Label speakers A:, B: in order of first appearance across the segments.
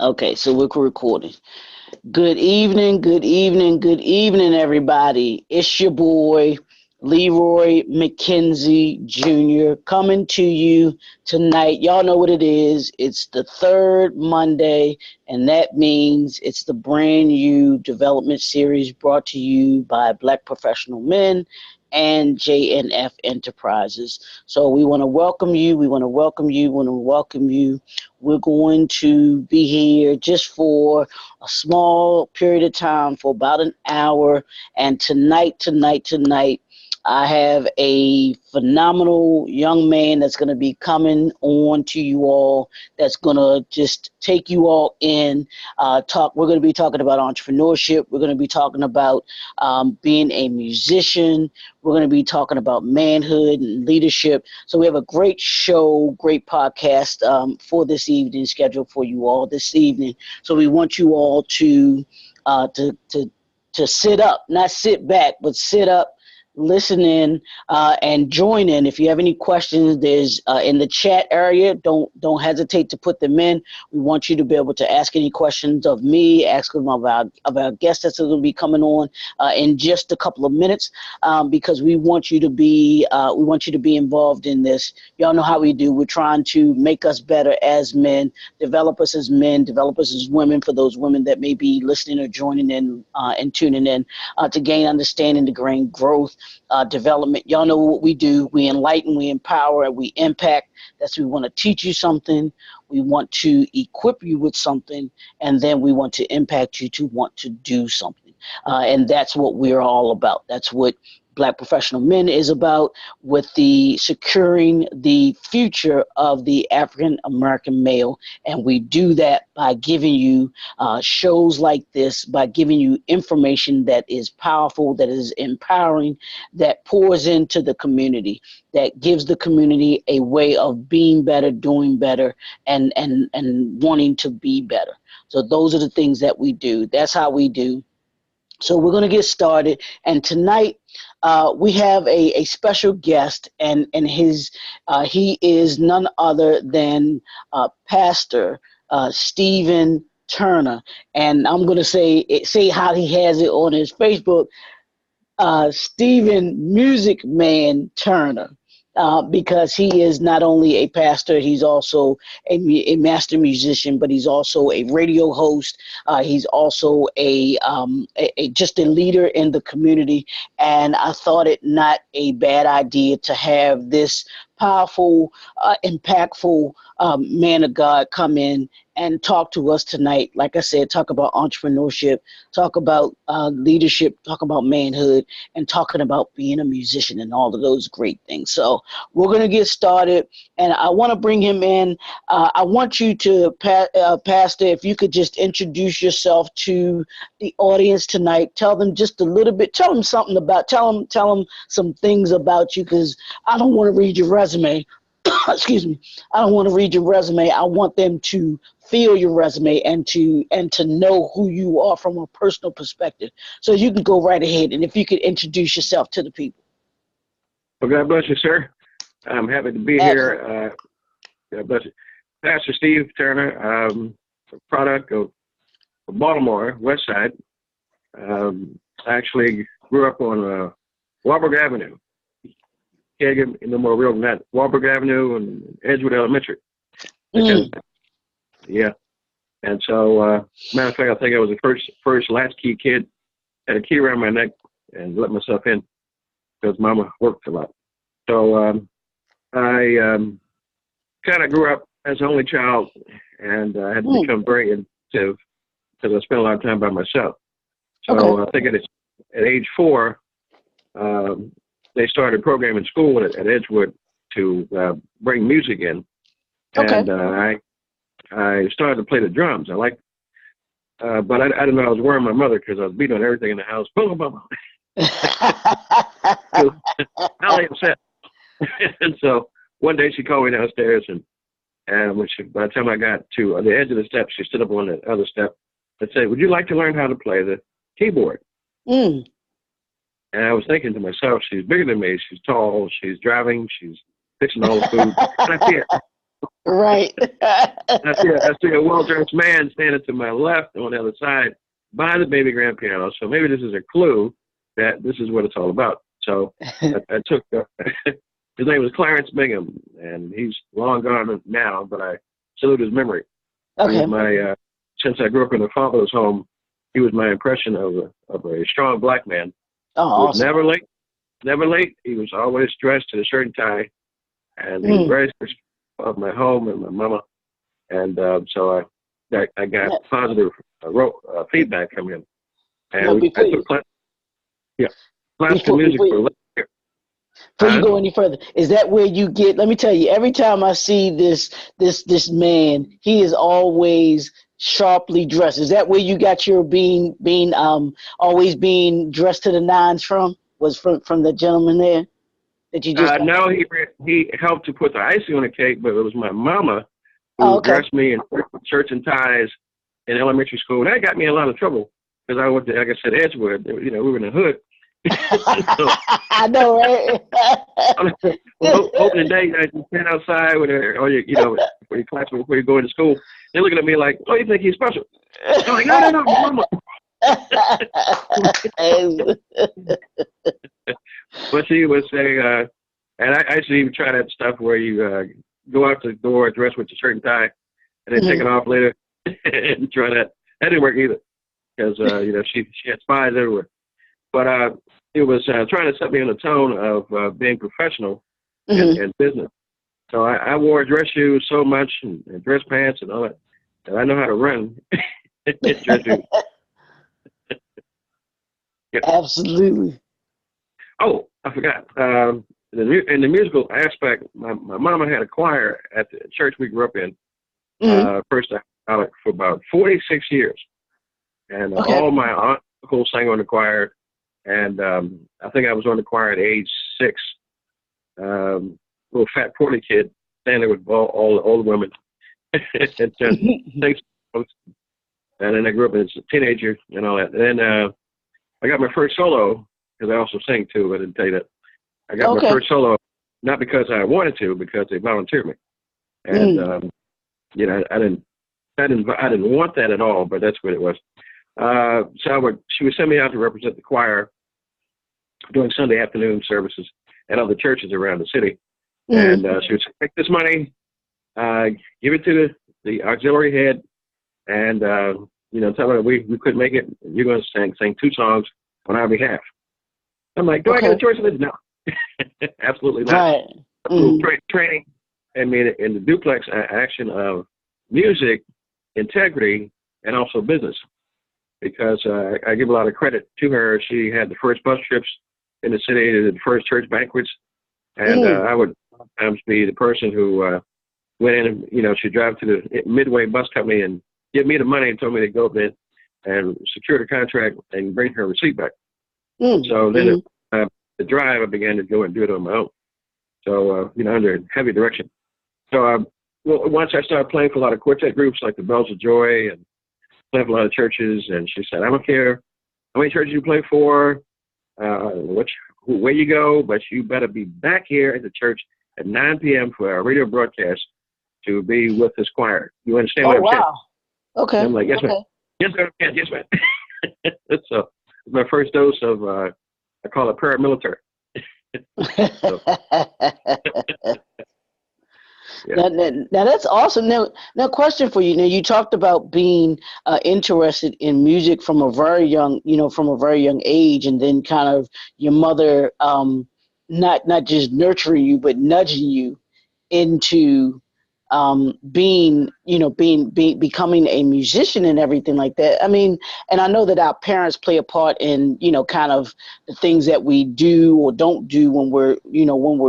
A: Okay, so we're recording. Good evening, good evening, everybody. It's your boy, Leroy McKenzie Jr., coming to you tonight. Y'all know what it is. It's the third Monday, and that means it's the brand new development series brought to you by Black Professional Men and JNF Enterprises. So we want to welcome you. We want to welcome you. We want to welcome you. We're going to be here just for a small period of time for about an hour. And tonight, I have a phenomenal young man that's going to be coming on to you all. That's going to just take you all in. Talk. We're going to be talking about entrepreneurship. We're going to be talking about being a musician. We're going to be talking about manhood and leadership. So we have a great show, great podcast for this evening, scheduled for you all this evening. So we want you all to sit up, not sit back, but sit up, listen in, and join in. If you have any questions, there's in the chat area. Don't hesitate to put them in. We want you to be able to ask any questions of me, ask them of our guests that's going to be coming on in just a couple of minutes, because we want you to be involved in this. Y'all know how we do. We're trying to make us better as men, develop us as men, develop us as women. For those women that may be listening or joining in and tuning in, to gain understanding, to gain growth. Development. Y'all know what we do. We enlighten, we empower, and we impact. That's we want to teach you something. We want to equip you with something, and then we want to impact you to want to do something. And that's what we're all about. That's what Black Professional Men is about, with the securing the future of the African American male. And we do that by giving you shows like this, by giving you information that is powerful, that is empowering, that pours into the community, that gives the community a way of being better, doing better, and wanting to be better. So those are the things that we do. That's how we do. So we're going to get started. And tonight we have a special guest, and he is none other than Pastor Stephen Turner. And I'm going to say how he has it on his Facebook, Stephen Music Man Turner. Because he is not only a pastor, he's also a master musician, but he's also a radio host. He's also just a leader in the community. And I thought it not a bad idea to have this powerful, impactful man of God come in and talk to us tonight. Like I said, talk about entrepreneurship, talk about leadership, talk about manhood, and talking about being a musician and all of those great things. So we're going to get started, and I want to bring him in. I want you to, Pastor, if you could just introduce yourself to the audience tonight. Tell them just a little bit. Tell them something about. Tell them some things about you, because I don't want to read your resume. Excuse me. I don't want to read your resume. I want them to feel your resume and to know who you are from a personal perspective. So you can go right ahead, and if you could introduce yourself to the people.
B: Well, God bless you, sir. I'm happy to be here. God bless you. Pastor Steve Turner, a product of Baltimore, West Side. I actually grew up on Warburg Avenue. Can't get no more real than that. Warburg Avenue and Edgewood Elementary. Yeah. And so, matter of fact, I think I was the first latchkey kid. Had a key around my neck and let myself in because Mama worked a lot. So I kind of grew up as an only child, and I had to become very inventive because I spent a lot of time by myself. So I think at age 4, they started a program in school at Edgewood to bring music in. And I started to play the drums. I liked, but I didn't know I was worrying my mother because I was beating on everything in the house. Boom, boom, boom. Highly upset. And so one day she called me downstairs, and by the time I got to the edge of the steps, she stood up on the other step and said, "Would you like to learn how to play the keyboard?" And I was thinking to myself, she's bigger than me. She's tall. She's driving. She's fixing all the food. And I see it.
A: Right.
B: I see a well-dressed man standing to my left on the other side by the baby grand piano. So maybe this is a clue that this is what it's all about. So I took, his name was Clarence Bingham, and he's long gone now, but I salute his memory. He
A: Okay.
B: was my, since I grew up in a fatherless home, he was my impression of a strong black man.
A: Oh,
B: He was
A: awesome.
B: never late. He was always dressed in a shirt and tie, and he was very respectful of my home and my mama. And so I got positive feedback from him. And I took classical music for 11 years.
A: Before you go any further, is that where you get? Let me tell you. Every time I see this man, he is always sharply dressed. Is that where you got your being always being dressed to the nines from? Was from the gentleman there that you just?
B: No, he helped to put the icing on the cake, but it was my mama who dressed me in shirts and ties in elementary school. That got me in a lot of trouble because I went to, like I said, Edgewood. You know, we were in the hood. So,
A: I know, right?
B: Opening day, you stand outside with or you know, for your classmates before you go into school. They're looking at me like, "Oh, you think he's special?" I'm like, "No, mama." But she would say, and I used to even try that stuff where you go out the door dressed with your shirt and tie, and then take it off later and try that. That didn't work either because you know she had spies everywhere. But it was trying to set me on the tone of being professional in business. So I wore dress shoes so much and dress pants and all that, and I know how to run dress shoes. Yeah.
A: Absolutely.
B: Oh, I forgot. In the musical aspect, my mama had a choir at the church we grew up in. First for about 46 years, and all my aunt and uncles sang on the choir. And I think I was on the choir at age 6. Little fat, portly kid, standing there with all the women. And then I grew up as a teenager and all that. And then I got my first solo, because I also sang too, I didn't tell you that. I got my first solo, not because I wanted to, because they volunteered me. And, you know, I didn't want that at all, but that's what it was. So she would send me out to represent the choir doing Sunday afternoon services at other churches around the city. And she would say, take this money, give it to the auxiliary head, and, you know, tell her we couldn't make it. You're going to sing 2 songs on our behalf. I'm like, do I get a choice in this? No, absolutely not.
A: Right.
B: Training, I mean, in the duplex action of music, integrity, and also business. Because I give a lot of credit to her. She had the first bus trips in the city, the first church banquets, and I would sometimes be the person who went in and, you know, she'd drive to the Midway bus company and give me the money and told me to go up there and secure the contract and bring her receipt back. So then the drive, I began to go and do it on my own. So, you know, under heavy direction. So once I started playing for a lot of quartet groups like the Bells of Joy and playing for a lot of churches, and she said, I don't care how many churches you play for, where you go, but you better be back here at the church at 9 p.m. for our radio broadcast to be with this choir. You understand what I'm saying?
A: Okay.
B: And I'm like, yes, ma'am. Yes, ma'am. Yes, ma'am. So my first dose of, I call it paramilitary. So,
A: yeah. Now that's awesome. Now, question for you. Now, you talked about being interested in music from a very young, age, and then kind of your mother not just nurturing you, but nudging you into becoming a musician and everything like that. I mean, and I know that our parents play a part in, kind of the things that we do or don't do when we're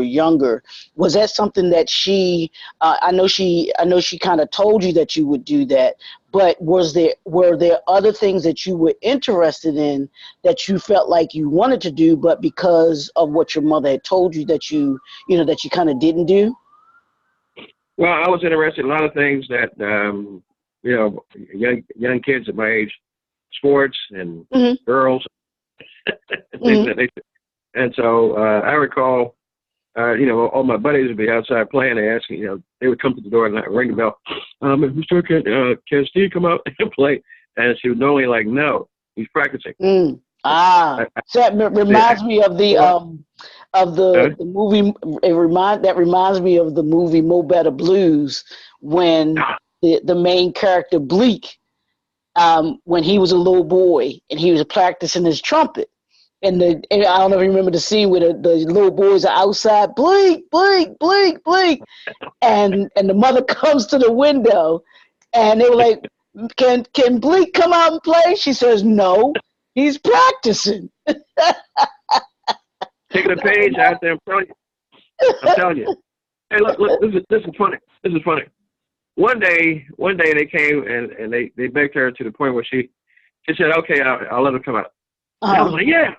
A: younger. Was that something that I know she kind of told you that you would do that, but were there other things that you were interested in that you felt like you wanted to do, but because of what your mother had told you that you kind of didn't do?
B: Well, I was interested in a lot of things that, young kids at my age, sports and girls, things that nature. And so I recall all my buddies would be outside playing. They ask, they would come to the door and I'd ring the bell. Mr. Can Steve come out and play? And she would normally like, no, he's practicing.
A: So that reminds me of the movie. That reminds me of the movie Mo Better Blues, when the main character Bleak, when he was a little boy and he was practicing his trumpet. And I don't know if you remember the scene where the little boys are outside, Bleak, Bleak, Bleak, Bleak. And the mother comes to the window and they were like, Can Bleak come out and play? She says, no, he's practicing.
B: Taking a page out there, I'm telling you. Hey, look, this is funny. This is funny. One day they came and they begged her to the point where she said, okay, I'll let her come out. And I was like, yeah.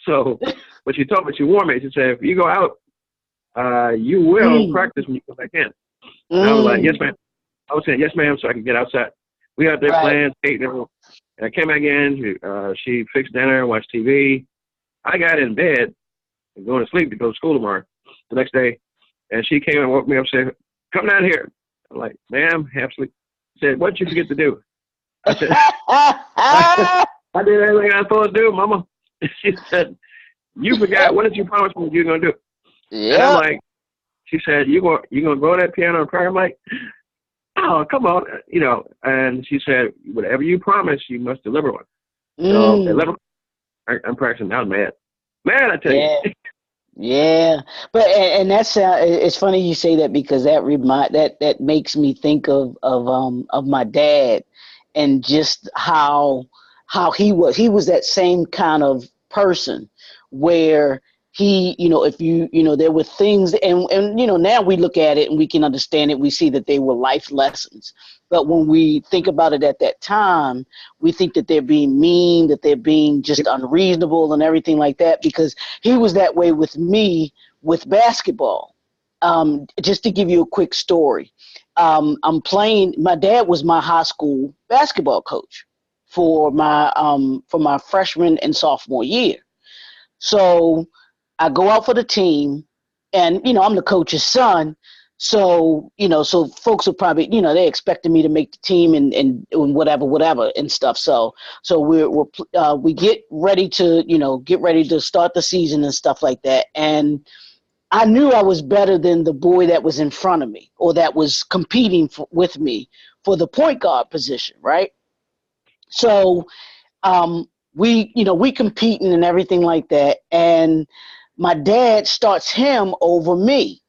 B: So, but she warned me. She said, if you go out, you will practice when you come back in. And I was like, yes, ma'am. I was saying, yes, ma'am, so I can get outside. We out there playing, skating, everyone. And I came back in. She fixed dinner, watched TV. I got in bed and going to sleep to go to school tomorrow, the next day. And she came and woke me up and said, come down here. I'm like, ma'am, half asleep. She said, what'd you forget to do? I said, I did everything I was supposed to do, Mama. She said, you forgot. What did you promise me you were going to do? Yeah. And I'm like, she said, you going to go to that piano and pray? I'm like, oh, come on. And she said, whatever you promise, you must deliver one. So, I'm practicing. I was mad. Man, I tell you.
A: Yeah, but and that's it's funny you say that, because that makes me think of my dad, and just how he was that same kind of person where he, if there were things, and now we look at it and we can understand it. We see that they were life lessons. But when we think about it at that time, we think that they're being mean, that they're being just unreasonable and everything like that, because he was that way with me with basketball. Just to give you a quick story, my dad was my high school basketball coach for my freshman and sophomore year. So I go out for the team, and, I'm the coach's son. So, so folks are probably, they expected me to make the team and whatever and stuff. So we get ready to start the season and stuff like that. And I knew I was better than the boy that was in front of me, or that was competing with me for the point guard position. Right. So, we competing and everything like that. And my dad starts him over me.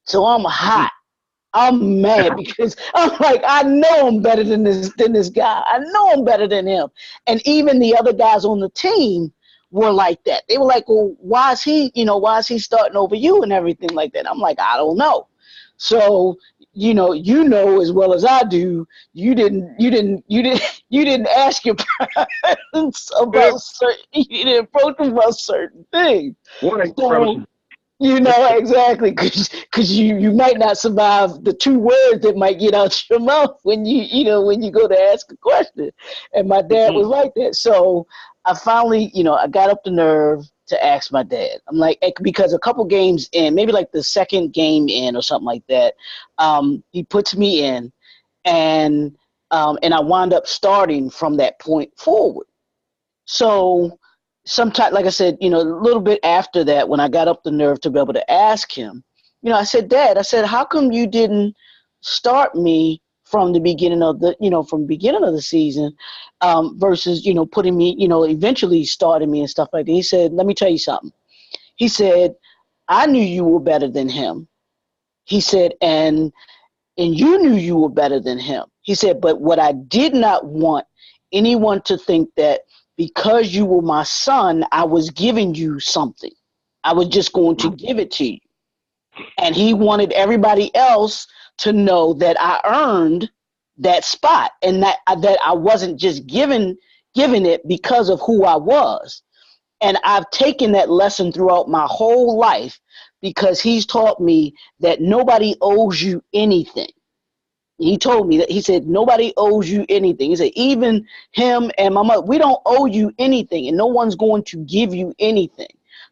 A: So I'm hot. I'm mad because I'm like, I know I'm better than this guy. I know I'm better than him. And even the other guys on the team were like that. They were like, well, why is he starting over you and everything like that? I'm like, I don't know. So, as well as I do, you didn't ask your parents about you didn't approach them about certain things. So, exactly, because you might not survive the 2 words that might get out your mouth when you go to ask a question. And my dad was like that. So I finally, I got up the nerve to ask my dad. I'm like, because a couple games in, maybe like the second game in or something like that, he puts me in, and I wound up starting from that point forward. So sometime, like I said, a little bit after that, when I got up the nerve to be able to ask him, I said, Dad, how come you didn't start me from the beginning of the season, versus, putting me, eventually starting me and stuff like that. He said, let me tell you something. He said, I knew you were better than him. He said, and you knew you were better than him. He said, but what I did not want anyone to think that because you were my son, I was giving you something. I was just going to give it to you. And he wanted everybody else to know that I earned that spot, and that I wasn't just given it because of who I was. And I've taken that lesson throughout my whole life, because he's taught me that nobody owes you anything. He told me that. He said, nobody owes you anything. He said, even him and my mother, we don't owe you anything, and no one's going to give you anything.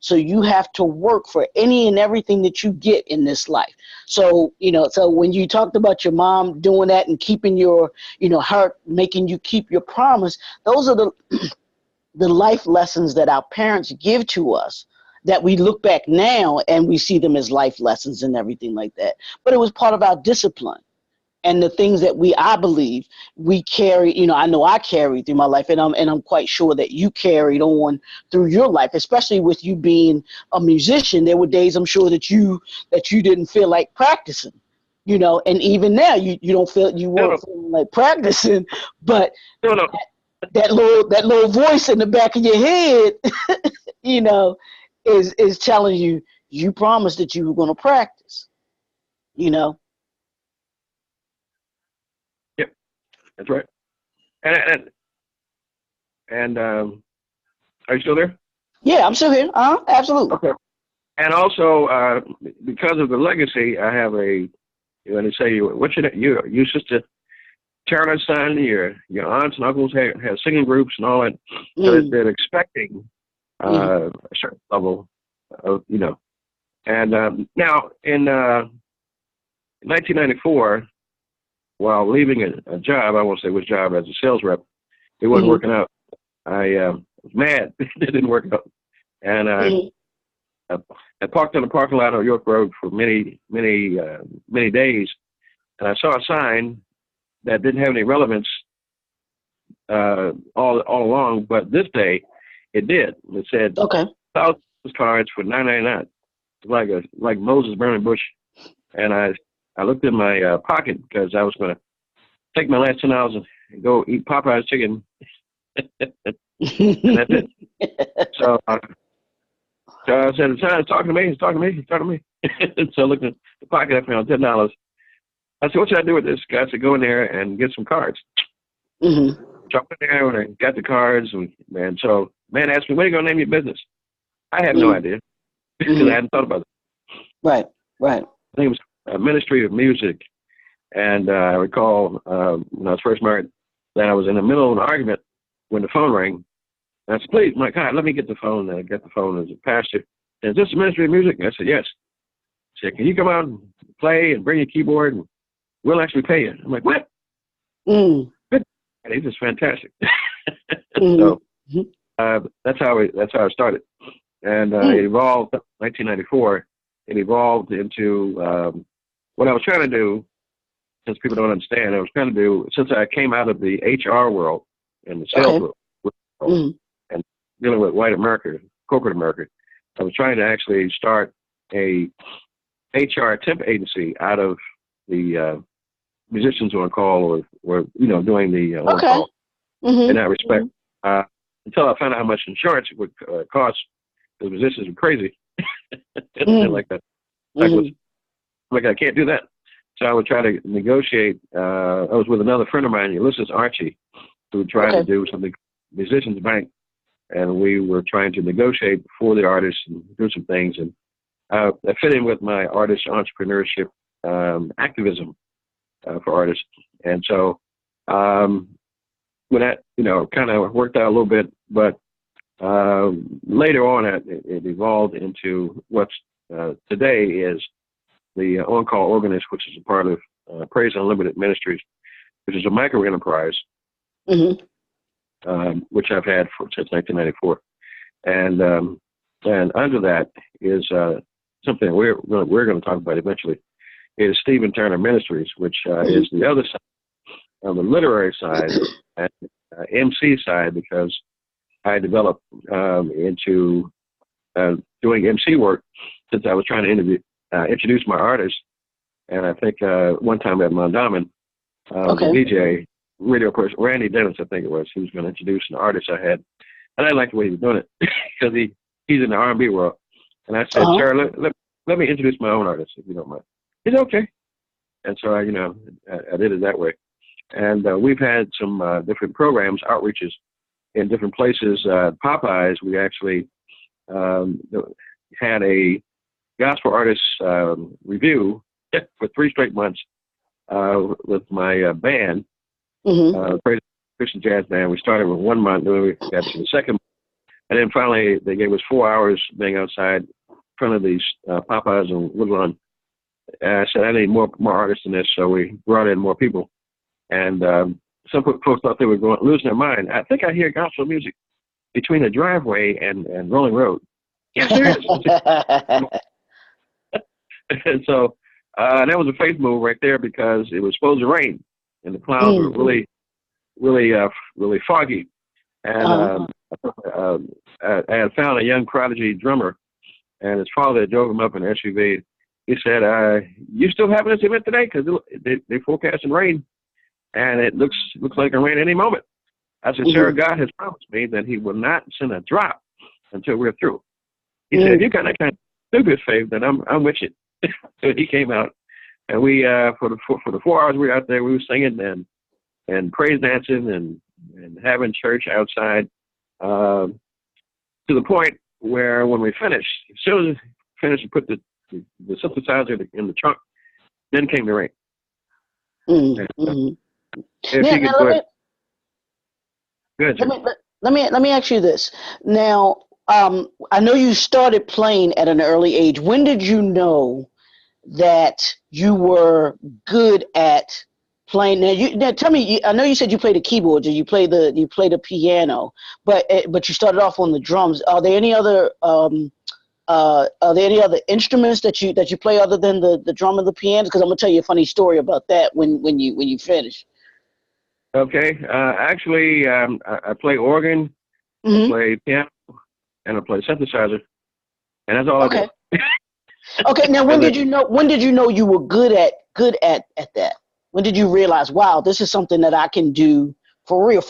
A: So you have to work for any and everything that you get in this life. So, so when you talked about your mom doing that and keeping your, her making you keep your promise, those are the life lessons that our parents give to us, that we look back now and we see them as life lessons and everything like that. But it was part of our discipline and the things that I believe we carry. I know I carried through my life, and I'm quite sure that you carried on through your life, especially with you being a musician. There were days, I'm sure, that you didn't feel like practicing, and even now you don't feel, you
B: No,
A: weren't feeling like practicing, but
B: no, no.
A: that little voice in the back of your head, you know, is telling you, you promised that you were going to practice, you know.
B: Yep, that's right. And are you still there?
A: Yeah, I'm still here. Absolutely.
B: Okay. And also, because of the legacy, I have when they say, what's your sister Charlie's son, your aunts and uncles have singing groups and all that. So they're expecting a certain level of, And now in 1994, while leaving a job, I won't say which job, as a sales rep, it wasn't working out. I was mad. It didn't work out. And I parked on the parking lot on York Road for many days, and I saw a sign that didn't have any relevance all along, but this day it did. It said,
A: okay,
B: thousands cards for $9.99, like Moses burning bush. And I looked in my pocket because I was going to take my last $10 and go eat Popeye's chicken. And that's it. So I said, the sign's talking to me. He's talking to me. He's talking to me. And so I looked in the pocket. I found $10. I said, what should I do with this? I said, go in there and get some cards. So I went there and I got the cards. And so man asked me, what are you going to name your business? I had no idea because I hadn't thought about it.
A: Right.
B: I think it was Ministry of Music. And I recall when I was first married that I was in the middle of an argument when the phone rang. And I said, please, my God, let me get the phone. And I got the phone as a pastor. And is this the Ministry of Music? And I said, yes. He said, can you come out and play and bring your keyboard and we'll actually pay you? I'm like, what? Good. And he's just fantastic. So that's how it started. And it evolved, 1994, it evolved into what I was trying to do, since people don't understand, I was trying to do, since I came out of the HR world and the sales world and dealing with white America, corporate America, I was trying to actually start a HR temp agency out of the musicians on call or doing the on call in that respect. Until I found out how much insurance it would cost, because musicians were crazy. Like that. Like I can't do that. So I would try to negotiate. I was with another friend of mine, Ulysses Archie, who was trying to do something, Musicians Bank, and we were trying to negotiate for the artists and do some things. And I fit in with my artist entrepreneurship activism for artists. And so when that, kind of worked out a little bit, but later on it evolved into what's today is the On-Call Organist, which is a part of Praise Unlimited Ministries, which is a micro enterprise, which I've had since 1994. And under that is something we're going to talk about eventually, is Stephen Turner Ministries, which is the other side, on the literary side and MC side, because I developed into doing MC work since I was trying to introduce my artists. And I think one time at Mondawmin, the DJ, radio person, Randy Dennis, I think it was, he was going to introduce an artist I had. And I liked the way he was doing it because he's in the R&B world. And I said, sir, let me introduce my own artist, if you don't mind. He said, okay. And so, I did it that way. And we've had some different programs, outreaches in different places. Popeyes, we actually had a gospel artist review for 3 straight months with my band, Praise Christian Jazz Band. We started with 1 month, then we got to the second month. And then finally, they gave us 4 hours being outside in front of these Popeyes and Woodlawn. And I said, I need more artists than this, so we brought in more people. And some folks thought they were losing their mind. I think I hear gospel music between the driveway and Rolling Road. Yes, there is. And so that was a faith move right there, because it was supposed to rain, and the clouds were really foggy. And I had found a young prodigy drummer, and his father drove him up in an SUV. He said, "You still having this event today? Because they forecasting rain, and it looks like it'll rain any moment." I said, "Sir, God has promised me that He will not send a drop until we're through." He said, "You got that kind of stupid faith, that I'm with you." So he came out, and we for the 4 hours we were out there, we were singing and praise dancing and having church outside, to the point where when we finished, as soon as we finished and put the synthesizer in the trunk, then came the rain.
A: Let me ask you this. Now, I know you started playing at an early age. When did you know that you were good at playing? Now tell me. I know you said you played the keyboards and you play the piano, but you started off on the drums. Are there any other instruments that you play other than the drum and the piano? Because I'm gonna tell you a funny story about that when you finish.
B: Okay. Actually, I play organ, I play piano, and I play synthesizer, and that's all I do.
A: Okay. Now, when did you know you were good at that? When did you realize, wow, this is something that I can do for real?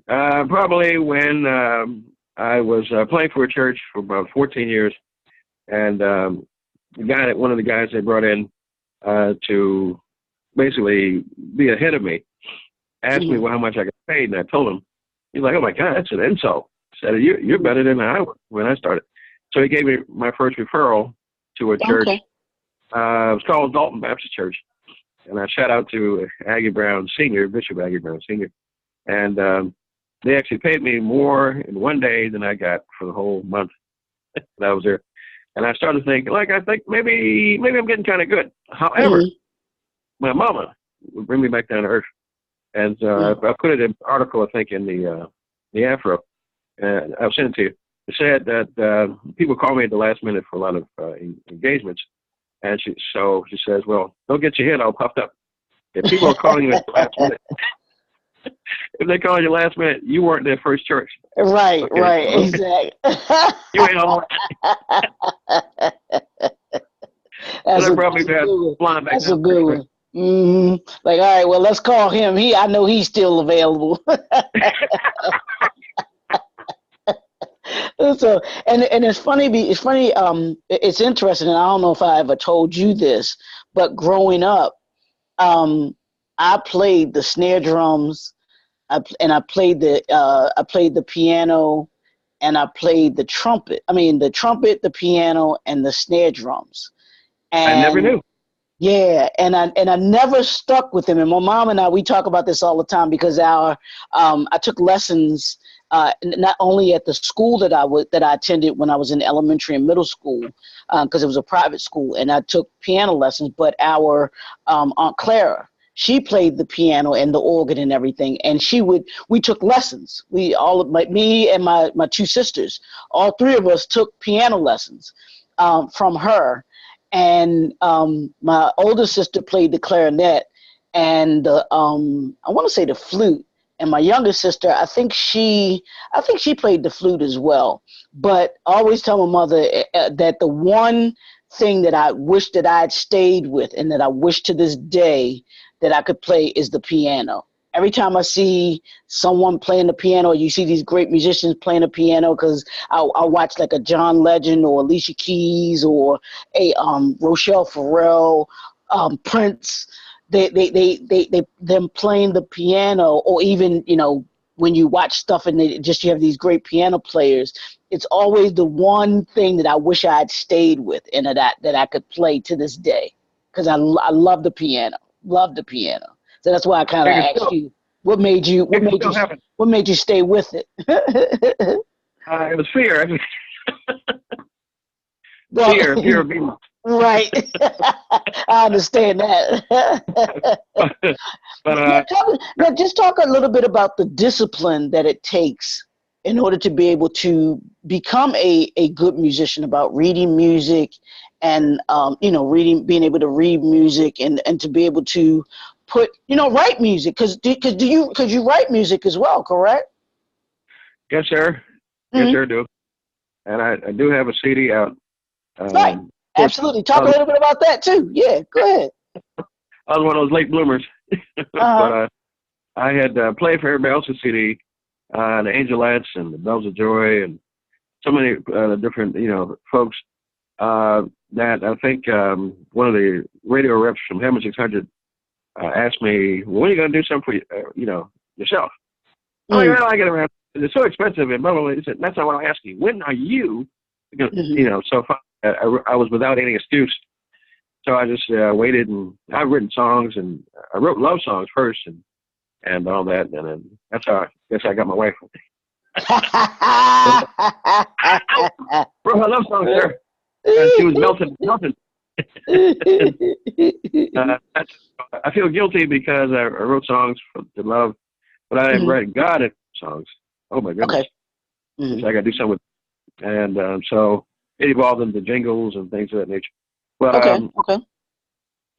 B: Probably when I was playing for a church for about 14 years, and one of the guys they brought in to basically be ahead of me asked me how much I got paid, and I told him. He's like, "Oh my God, that's an insult." I said, "You're better than I was when I started." So he gave me my first referral to a church. It was called Dalton Baptist Church, and I shout out to Aggie Brown Sr., Bishop Aggie Brown Sr., and they actually paid me more in one day than I got for the whole month that I was there. And I started thinking, I think maybe I'm getting kind of good. However, my mama would bring me back down to earth. And I put it in an article, I think, in the Afro, and I'll send it to you. It said that people call me at the last minute for a lot of engagements. And she says, well, don't get your head all puffed up. If people are calling you at the last minute, if they call you last minute, you weren't their first church.
A: Right, okay? Right, exactly.
B: You ain't all right. That's a
A: good one. Like, all right, well, let's call him. I know he's still available. So, and it's funny. It's interesting, and I don't know if I ever told you this, but growing up, I played the snare drums, I played the piano, and I played the trumpet. I mean, the trumpet, the piano, and the snare drums. And
B: I never knew.
A: Yeah, and I never stuck with him. And my mom and we talk about this all the time, because I took lessons not only at the school that I attended when I was in elementary and middle school, because it was a private school, and I took piano lessons. But our Aunt Clara, she played the piano and the organ and everything, and we took lessons. Me and my two sisters, all three of us took piano lessons from her. And my older sister played the clarinet and I want to say the flute. And my younger sister, I think she played the flute as well. But I always tell my mother that the one thing that I wish that I had stayed with, and that I wish to this day that I could play, is the piano. Every time I see someone playing the piano, or you see these great musicians playing the piano, because I watch like a John Legend or Alicia Keys or a Rochelle Farrell, Prince, them playing the piano, or even, when you watch stuff and you have these great piano players, it's always the one thing that I wish I had stayed with, and that I could play to this day, because I love the piano. So that's why I kind of asked you. What made you?
B: It still happens.
A: What made you stay with it?
B: It was fear. Fear of being.
A: Right. I understand that.
B: But
A: now, just talk a little bit about the discipline that it takes in order to be able to become a good musician, about reading music and, being able to read music and to be able to write music. Because you write music as well, correct?
B: yes, sir.
A: Mm-hmm.
B: Yes, sir, I do. And I do have a CD out.
A: Right. Absolutely. Talk a little bit about that too. Yeah, go ahead.
B: I was one of those late bloomers. But I had played for everybody else's CD, the Angelettes and the Bells of Joy and so many different, folks that I think one of the radio reps from Hammond 600 asked me, well, when are you going to do something for, yourself? Oh, yeah, I get around. It's so expensive. And blah, blah, blah. He said, that's not what I'm asking. When are you, so I was without any excuse. So I just waited, and I've written songs, and I wrote love songs first and all that. And then that's how I guess I got my wife. Wrote her love songs there. And she was melting. I feel guilty because I wrote songs to love, but I didn't write God songs. Oh my goodness!
A: Okay. Mm-hmm.
B: So I got to do something with, and so it evolved into jingles and things of that nature. But
A: okay.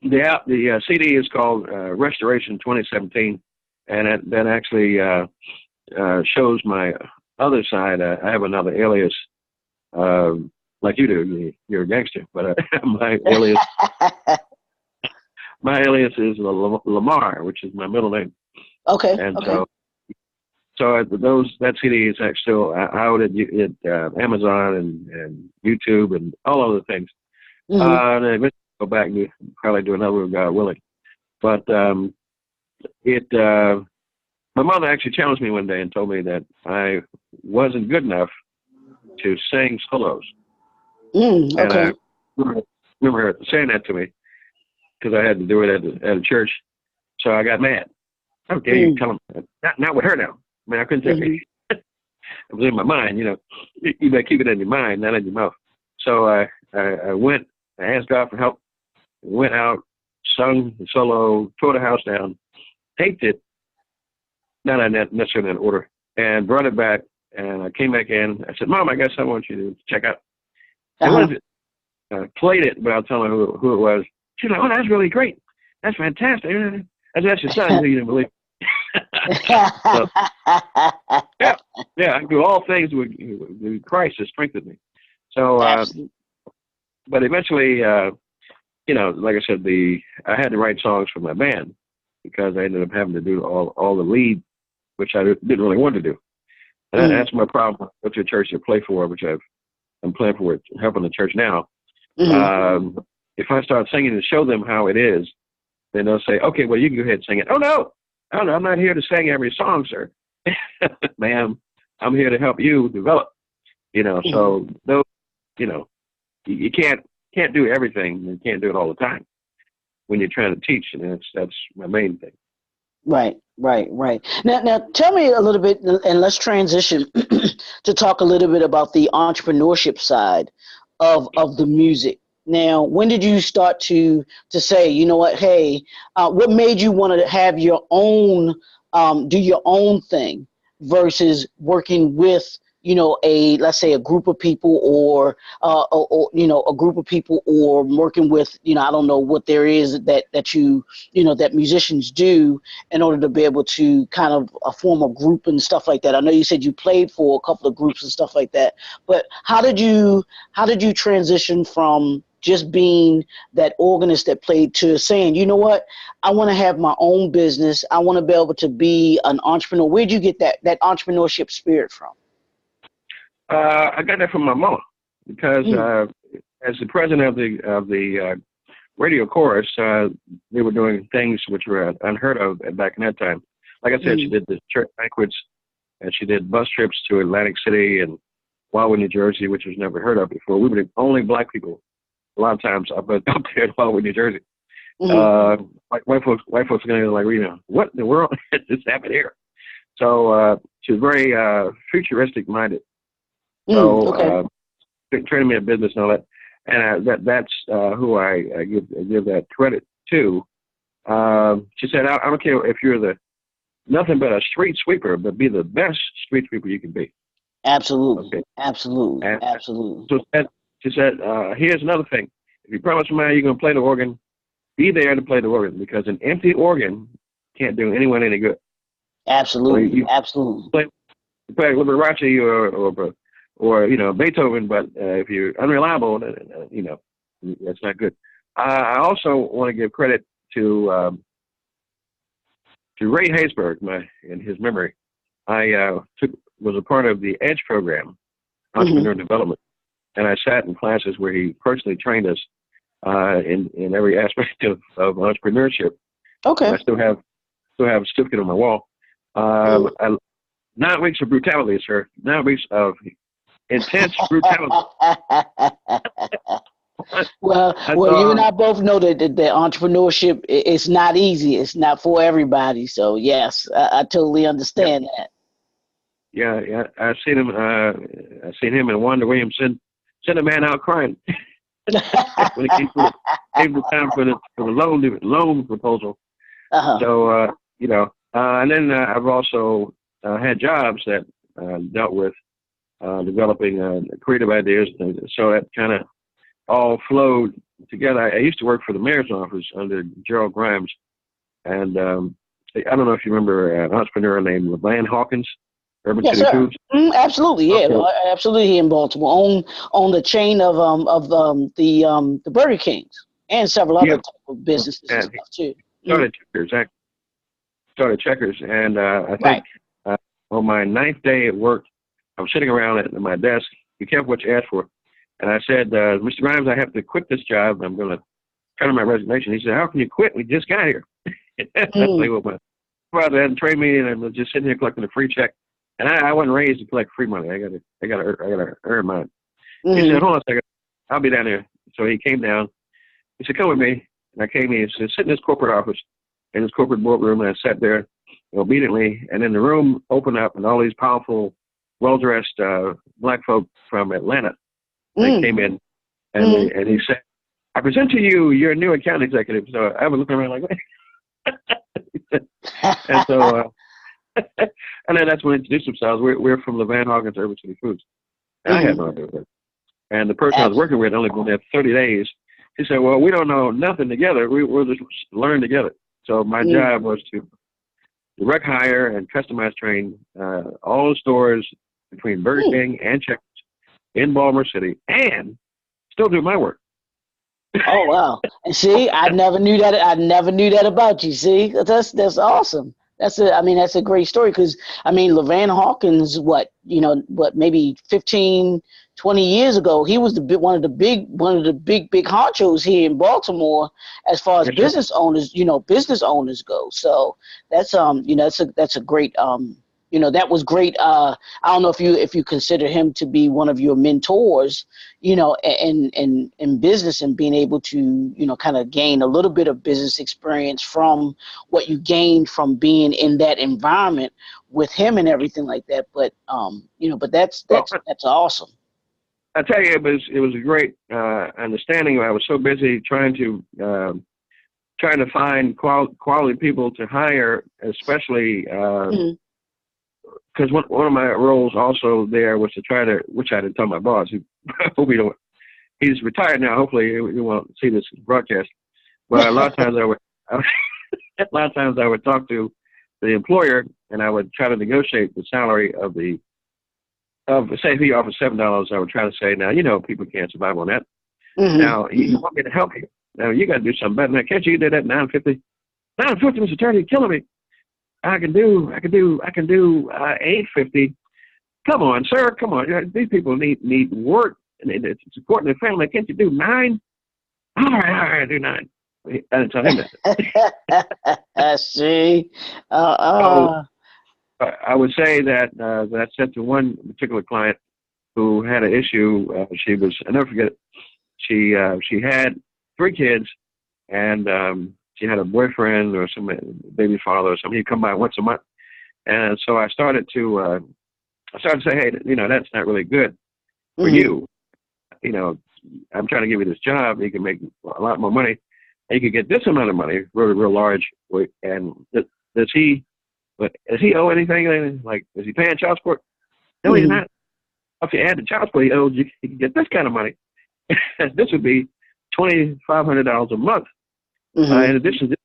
B: The CD is called Restoration 2017, and that actually shows my other side. I have another alias, like you do. You're a gangster, but my alias is Lamar, which is my middle name.
A: Okay.
B: And so that CD is actually still out at Amazon and YouTube and all other things.
A: Mm-hmm.
B: And eventually go back and probably do another one, God willing. But my mother actually challenged me one day and told me that I wasn't good enough to sing solos.
A: Okay.
B: And I remember her saying that to me because I had to do it at a church. So I got mad. How dare you tell them? Not with her now. I mean, I couldn't tell you. It was in my mind, You better keep it in your mind, not in your mouth. So I went. I asked God for help. Went out, sung the solo, tore the house down, taped it, not necessarily in order, and brought it back. And I came back in. I said, Mom, I got something I want you to check out. And what is it? I played it without telling her who it was. She's like, oh, that's really great. That's fantastic. I said, that's your son who you didn't believe. So, yeah, I do all things with Christ that strengthened me. So, but eventually, like I said, I had to write songs for my band because I ended up having to do all the lead, which I didn't really want to do. And that's my problem with the church to play for, which I'm playing for, helping the church now. Mm-hmm. If I start singing and show them how it is, then they'll say, okay, well, you can go ahead and sing it. Oh, no, I'm not here to sing every song, sir. Ma'am, I'm here to help you develop, so those, you can't do everything. You can't do it all the time when you're trying to teach. And that's my main thing. Right.
A: Now tell me a little bit, and let's transition to talk a little bit about the entrepreneurship side of the music. Now, when did you start to say, you know what, hey, what made you want to have your own, do your own thing versus working with, let's say a group of people or a group of people, or working with, I don't know what there is that that musicians do in order to be able to kind of form a group and stuff like that. I know you said you played for a couple of groups and stuff like that, but how did you transition from just being that organist that played to saying, you know what, I want to have my own business. I want to be able to be an entrepreneur. Where'd you get that entrepreneurship spirit from?
B: I got that from my mom because as the president of the radio chorus, they were doing things which were unheard of back in that time. Like I said, she did the church banquets, and she did bus trips to Atlantic City and Wildwood, New Jersey, which was never heard of before. We were the only black people a lot of times up there in Wildwood, New Jersey. White folks are going to be like, what in the world has this happened here? So she's very futuristic minded. So
A: Okay.
B: training me in business and all that, and that's who I give that credit to. She said, I don't care if you're nothing but a street sweeper, but be the best street sweeper you can be.
A: Absolutely.
B: Okay.
A: Absolutely.
B: And
A: Absolutely.
B: so she said, here's another thing. If you promise somebody you're going to play the organ, be there to play the organ, because an empty organ can't do anyone any good.
A: Absolutely.
B: So you
A: Absolutely.
B: play Liberace or Beethoven, but if you're unreliable, that's not good. I also want to give credit to Ray Haysburg, in his memory. I was a part of the EDGE program, Entrepreneur Development, and I sat in classes where he personally trained us in every aspect of entrepreneurship.
A: Okay.
B: And I still have a certificate on my wall. 9 weeks of brutality, sir. 9 weeks of intense brutality.
A: Well, you and I both know that entrepreneurship is not easy. It's not for everybody. So yes, I totally understand that.
B: Yeah. I've seen him. I've seen him and Wanda Williams send a man out crying when it came to time for the loan proposal.
A: Uh-huh.
B: So and then I've also had jobs that dealt with developing creative ideas, so that kind of all flowed together. I used to work for the mayor's office under Gerald Grimes, and I don't know if you remember an entrepreneur named LeVan Hawkins, Urban City Foods.
A: Absolutely, yeah,
B: Okay.
A: absolutely. Here in Baltimore, on the chain of the Burger Kings and several other type of businesses and stuff too.
B: Started Checkers, and I think on my 9th day at work, I was sitting around at my desk. Be careful what you ask for. And I said, Mr. Grimes, I have to quit this job. I'm going to turn in my resignation. He said, how can you quit? We just got here. I said, well, my supervisor hadn't trained me, and I was just sitting here collecting a free check. And I wasn't raised to collect free money. I got to earn mine. He said, hold on a second. I'll be down there. So he came down. He said, come with me. And I came in. He said, sit in this corporate office, in this corporate boardroom. And I sat there obediently. And then the room opened up, and all these powerful, well-dressed black folk from Atlanta, they came in, and he said, I present to you your new account executive. So I was looking around like, and so, and then that's when they introduced themselves. We're from LeVan Hawkins Urban City Foods. And I had no idea. And the person I was working with only been there 30 days. He said, well, we don't know nothing together. We'll just learn together. So my job was to direct hire and customize train all the stores between Burger King and Checkers in Baltimore City, and still do my work.
A: Oh wow! And see, I never knew that. I never knew that about you. See, that's awesome. That's a great story, because LeVan Hawkins, maybe 15, 20 years ago, he was one of the big honchos here in Baltimore as far as business owners go. So that's that's a great that was great. I don't know if you consider him to be one of your mentors, in business, and being able to, kind of gain a little bit of business experience from what you gained from being in that environment with him and everything like that. But, but that's awesome.
B: I tell you, it was a great understanding. I was so busy trying to find quality people to hire, especially because one of my roles also there was to try to, which I didn't tell my boss, he's retired now. Hopefully he won't see this broadcast. But a lot of times I would talk to the employer, and I would try to negotiate the salary say if he offers $7, I would try to say, now, people can't survive on that. Now, you want me to help you. Now, you got to do something better. Now, can't you do that $9.50? $9.50, Mr. Attorney, you're killing me. I can do $8.50. Come on, sir. Come on. These people need work, and it's supporting their family. Can't you do $9? All right, do $9. I didn't tell him that.
A: See.
B: I would say that I said to one particular client who had an issue. I'll never forget it. She had 3 kids, and she had a boyfriend or some baby father or something. He'd come by once a month, and so I started to say, hey, that's not really good for
A: Mm-hmm.
B: you. I'm trying to give you this job. You can make a lot more money. And you could get this amount of money, really, real large. And does he owe anything? Like, is he paying child support? No, he's
A: Mm-hmm.
B: not. If you add the child support he owes, you can get this kind of money. This would be $2,500 a month.
A: Mm-hmm.
B: In addition to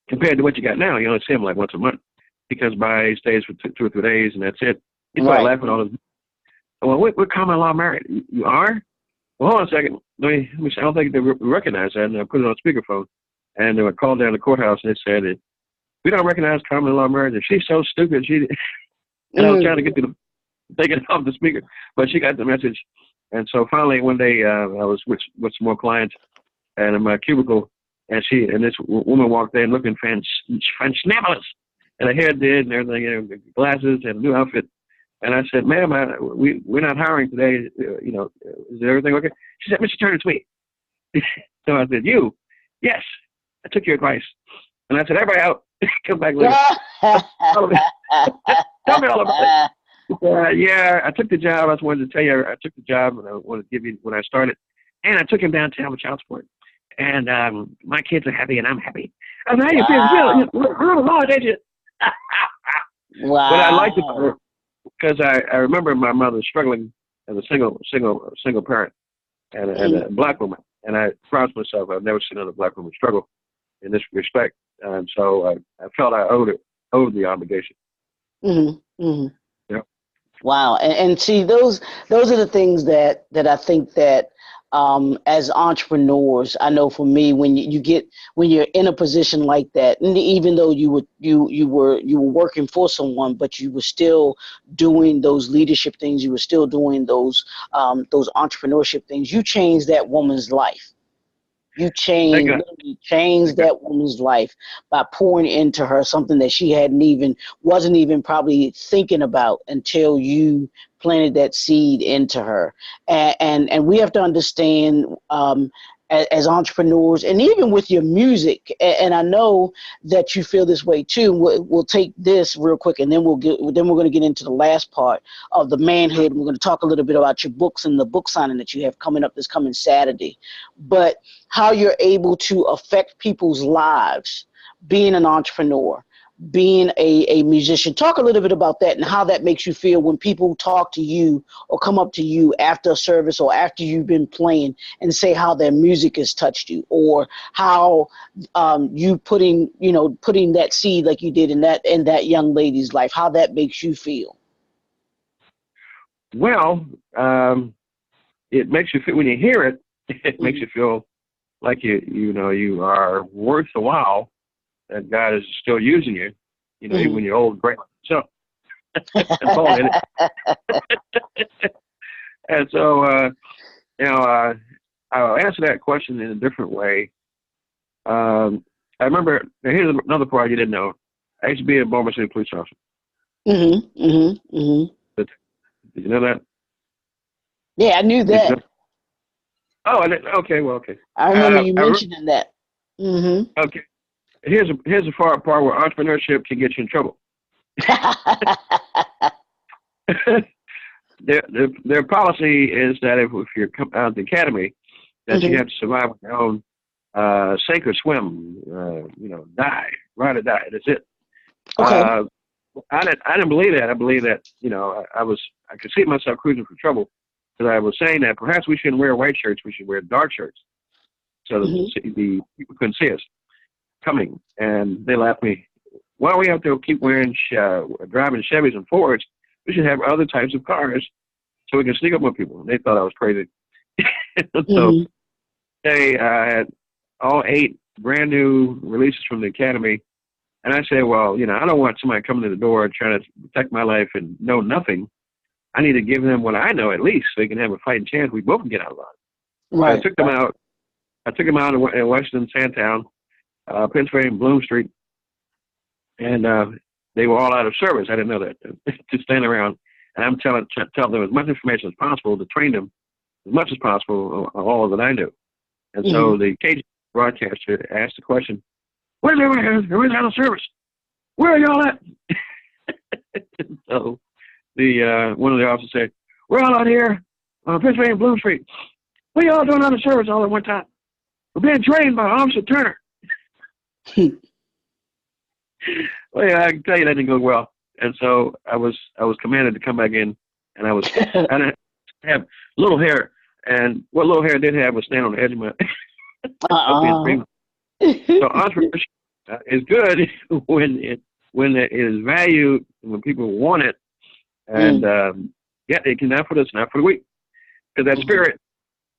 B: compared to what you got now, you only see him like once a month. He comes by, he stays for 2 or 3 days, and that's it. He started
A: Right.
B: laughing all his. Well, we're common law married. You are? Well, hold on a second. Let me see. I don't think they recognize that. And I put it on speakerphone. And they were called down to the courthouse and they said, we don't recognize common law marriage. If she's so stupid, and I was trying to get to take it off the speaker, but she got the message. And so finally one day I was with some more clients and in my cubicle, and this woman walked in looking fashionabulous, and her hair did and everything, glasses and a new outfit. And I said, ma'am, we're not hiring today. Is everything okay? She said, Mr. Turner, it's me. So I said, you? Yes. I took your advice. And I said, everybody out. Come back later. Tell me all about it. Yeah, I took the job. I just wanted to tell you I took the job, and I wanted to give you when I started. And I took him downtown with child support. And my kids are happy, and I'm happy. I said, how you feel? We're on a law, ain't you?
A: Wow.
B: But I liked it because I remember my mother struggling as a single parent and a black woman. And I promised myself I've never seen another black woman struggle in this respect. And so I felt I owed the obligation.
A: Mm-hmm. Mm-hmm.
B: Yeah.
A: Wow. And see, those are the things that I think that as entrepreneurs, I know for me, when you're in a position like that, and even though you were working for someone, but you were still doing those leadership things, you were still doing those entrepreneurship things, you changed that woman's life. You literally changed that woman's life by pouring into her something that she wasn't even probably thinking about until you planted that seed into her. And we have to understand, as entrepreneurs, and even with your music, and I know that you feel this way too. We'll take this real quick, and then we're going to get into the last part of the manhood. We're going to talk a little bit about your books and the book signing that you have coming up this coming Saturday. But how you're able to affect people's lives, being an entrepreneur, being a musician. Talk a little bit about that and how that makes you feel when people talk to you or come up to you after a service or after you've been playing and say how their music has touched you, or how you putting that seed like you did in that young lady's life, how that makes you feel.
B: Well, it makes you feel, when you hear it, it makes you feel like you are worth the while, that God is still using you, even when you're old and great. So, and so, I'll answer that question in a different way. I remember, here's another part you didn't know. I used to be a Baltimore City police officer.
A: Mm-hmm. Mm-hmm. Mm-hmm.
B: Did you know that?
A: Yeah, I knew that.
B: Oh, okay. Well, okay.
A: I remember you mentioning that. Mm-hmm.
B: Okay. Here's the part where entrepreneurship can get you in trouble. Their policy is that if you're out of the academy, that you have to survive on your own, sink or swim, die, ride or die. That's it.
A: Okay.
B: I didn't believe that. I believe that I could see myself cruising for trouble, because I was saying that perhaps we shouldn't wear white shirts, we should wear dark shirts, so that the people couldn't see us coming. And they laughed at me. Why do we have to keep driving Chevys and Fords? We should have other types of cars so we can sneak up on people. And they thought I was crazy. So they had all 8 brand new releases from the academy. And I said, well, I don't want somebody coming to the door and trying to protect my life and know nothing. I need to give them what I know, at least, so they can have a fighting chance. We both can get out of line. Right. I took them out. In Washington, Sandtown, Pennsylvania, Bloom Street, and they were all out of service. I didn't know that. To stand around, and I'm telling them as much information as possible to train them as much as possible on all that I knew. And so the broadcaster asked the question, "Where's everyone? Everybody's out of service. Where are y'all at?" So the one of the officers said, "We're all out here on Pennsylvania Bloom Street. What are y'all doing out of service all at one time? We're being trained by Officer Turner." Well, yeah, I can tell you that didn't go well. And so I was commanded to come back in, and I didn't have little hair, and what little hair I did have was standing on the edge of my. So entrepreneurship is good when it is valued, when people want it, and it can not for this, not for the weak, because that spirit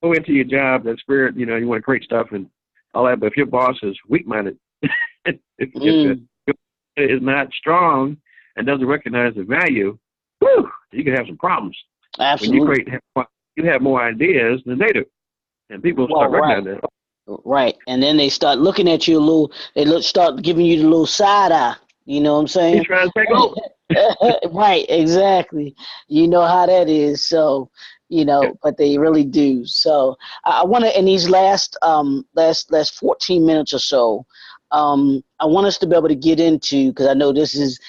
B: go into your job. That spirit, you want to create stuff and all that. But if your boss is weak-minded, if is not strong and doesn't recognize the value, you can have some problems.
A: Absolutely.
B: When you have more ideas than they do, and people start recognizing that.
A: Right, and then they start looking at you a little. Start giving you the little side eye. You know what I'm saying?
B: He's trying to take over.
A: Right, exactly. You know how that is. So, but they really do. So I want to, in these last 14 minutes or so, I want us to be able to get into, because I know this is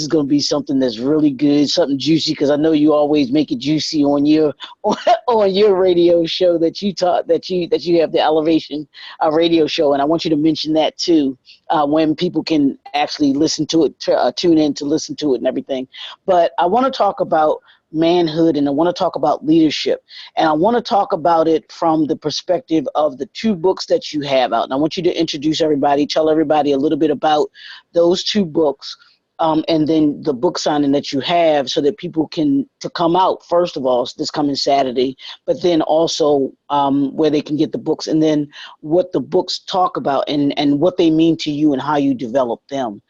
A: going to be something that's really good, something juicy, because I know you always make it juicy on your on your radio show that you taught that you have the Elevation radio show, and I want you to mention that too, when people can actually listen to it, tune in to listen to it and everything. But I want to talk about manhood, and I want to talk about leadership, and I want to talk about it from the perspective of the two books that you have out. And I want you to introduce everybody, tell everybody a little bit about those two books, and then the book signing that you have, so that people can to come out, first of all, this coming Saturday, but then also where they can get the books, and then what the books talk about, and what they mean to you, and how you develop them